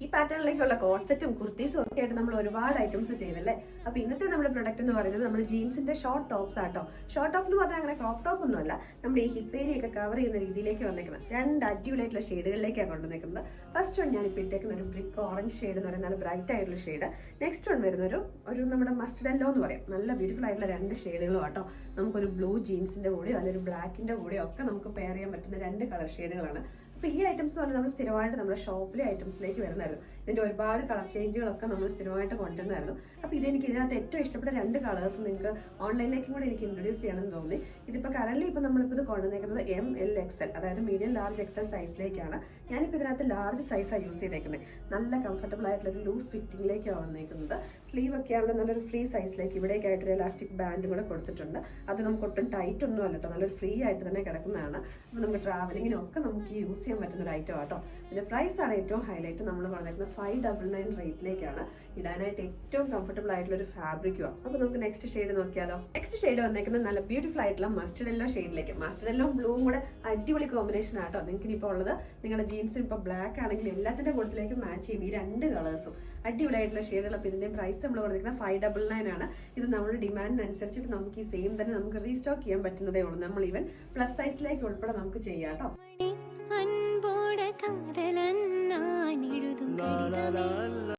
ഈ പാറ്റേണിലേക്കുള്ള കോട്ട് സെറ്റും കുർത്തീസും ഒക്കെ ആയിട്ട് നമ്മൾ ഒരുപാട് ഐറ്റംസ് ചെയ്തല്ലേ. അപ്പൊ ഇന്നത്തെ നമ്മുടെ പ്രൊഡക്റ്റ് എന്ന് പറയുന്നത് നമ്മൾ ജീൻസിന്റെ ഷോർട്ട് ടോപ്സ് ആട്ടോ. ഷോർട്ട് ടോപ്പ് എന്ന് പറഞ്ഞാൽ അങ്ങനെ ക്രോപ്പ് ടോപ്പ് ഒന്നും അല്ല, നമ്മുടെ ഈ ഹിപ്പ് ഏരിയ ഒക്കെ കവർ ചെയ്യുന്ന രീതിയിലേക്ക് വന്നേക്കുന്നത്. രണ്ട് അടിപൊളിയായിട്ടുള്ള ഷെയ്ഡുകളിലേക്കാണ് കൊണ്ടുവന്നേക്കുന്നത്. ഫസ്റ്റ് വൺ ഞാൻ ഇപ്പോൾ ഇട്ടേക്കുന്ന ഒരു ബ്രിക്ക് ഓറഞ്ച് ഷെയ്ഡ് എന്ന് പറയുന്നത് നല്ല ബ്രൈറ്റ് ആയിട്ടുള്ള ഷെയ്ഡ്. നെക്സ്റ്റ് വൺ വരുന്ന ഒരു നമ്മുടെ മസ്റ്റർഡ് യെല്ലോ എന്ന് പറയും, നല്ല ബ്യൂട്ടിഫുൾ ആയിട്ടുള്ള രണ്ട് ഷെയ്ഡുകളും ആട്ടോ. നമുക്കൊരു ബ്ലൂ ജീൻസിന്റെ കൂടെയോ അല്ലെങ്കിൽ ഒരു ബ്ലാക്കിന്റെ കൂടെയോ ഒക്കെ നമുക്ക് പെയർ ചെയ്യാൻ പറ്റുന്ന രണ്ട് കളർ ഷെയ്ഡുകളാണ്. അപ്പോൾ ഈ ഐറ്റംസ് എന്ന് പറഞ്ഞാൽ നമ്മൾ സ്ഥിരമായിട്ട് നമ്മുടെ ഷോപ്പിലെ ഐറ്റംസിലേക്ക് വരുന്നതായിരുന്നു. ഇതിന്റെ ഒരുപാട് കളർ ചേഞ്ചുകളൊക്കെ നമ്മൾ സ്ഥിരമായിട്ട് കൊണ്ടുവന്നായിരുന്നു. അപ്പോൾ ഇതെനിക്ക് ഇതിനകത്ത് ഏറ്റവും ഇഷ്ടപ്പെട്ട രണ്ട് കളേഴ്സ് നിങ്ങൾക്ക് ഓൺലൈനിലേക്കും കൂടെ എനിക്ക് ഇൻട്രൊഡ്യൂസ് ചെയ്യണമെന്ന് തോന്നി. ഇതിപ്പോൾ കറന്റ് ഇപ്പോൾ നമ്മളിപ്പോൾ ഇത് കൊണ്ടുവന്നേക്കുന്നത് ML-XL, അതായത് മീഡിയം ലാർജ് XL സൈസിലേക്കാണ്. ഞാനിപ്പോൾ ഇതിനകത്ത് ലാർജ് സൈസാണ് യൂസ് ചെയ്തേക്കുന്നത്. നല്ല കംഫർട്ടബിൾ ആയിട്ടുള്ള ഒരു ലൂസ് ഫിറ്റിംഗിലേക്കാണ് വന്നേക്കുന്നത്. സ്ലീവ് ഒക്കെ ആണെങ്കിൽ നല്ലൊരു ഫ്രീ സൈസിലേക്ക് ഇവിടേക്കായിട്ടൊരു എലാസ്റ്റിക് ബാൻഡും കൂടെ കൊടുത്തിട്ടുണ്ട്. അത് നമുക്ക് ഒട്ടും ടൈറ്റ് ഒന്നും അല്ല കേട്ടോ, നല്ലൊരു ഫ്രീ ആയിട്ട് തന്നെ കിടക്കുന്നതാണ്. അപ്പോൾ നമുക്ക് ട്രാവലിങ്ങിനൊക്കെ നമുക്ക് യൂസ് ചെയ്യാൻ പറ്റുന്ന ഒരു ഐറ്റം ആട്ടോ. ഇതിന്റെ പ്രൈസ് ആണ് ഏറ്റവും ഹൈലൈറ്റ്. നമ്മൾ പറഞ്ഞേക്കുന്നത് 599 റേറ്റിലേക്കാണ്. ഇടാനായിട്ട് ഏറ്റവും കംഫർട്ടബിൾ ആയിട്ടുള്ള ഒരു ഫാബ്രിക്കുമാണ്. അപ്പോൾ നമുക്ക് നെക്സ്റ്റ് ഷെയ്ഡ് നോക്കിയാലോ. നെക്സ്റ്റ് ഷെയ്ഡ് വന്നേക്കുന്നത് നല്ല ബ്യൂട്ടിഫുൾ ആയിട്ടുള്ള മസ്റ്റർഡ് യെല്ലോ ഷെയ്ഡിലേക്ക്. മസ്റ്റർഡ് യെല്ലോ ബ്ലൂവും കൂടെ അടിപൊളി കോമ്പിനേഷൻ ആട്ടോ. നിങ്ങൾക്ക് ഇനിയിപ്പോൾ ഉള്ളത് നിങ്ങളുടെ ജീൻസിന് ഇപ്പോൾ ബ്ലാക്ക് ആണെങ്കിൽ എല്ലാത്തിൻ്റെ കൂട്ടത്തിലേക്ക് മാച്ച് ചെയ്യും ഈ രണ്ട് കളേഴ്സും. അടിപൊളിയായിട്ടുള്ള ഷെയ്ഡുകൾ. അപ്പോൾ ഇതിൻ്റെ പ്രൈസ് നമ്മൾ പറഞ്ഞിരിക്കുന്നത് 599 ആണ്. ഇത് നമ്മുടെ ഡിമാൻഡിനനുസരിച്ചിട്ട് നമുക്ക് ഈ സെയിം തന്നെ നമുക്ക് റീസ്റ്റോക്ക് ചെയ്യാൻ പറ്റുന്നതേ ഉള്ളൂ. നമ്മൾ ഈവൻ പ്ലസ് സൈസിലേക്ക് ഉൾപ്പെടെ നമുക്ക് ചെയ്യാം കേട്ടോ. അൻപോടെ കാതലൻ ഞാൻ എഴുതും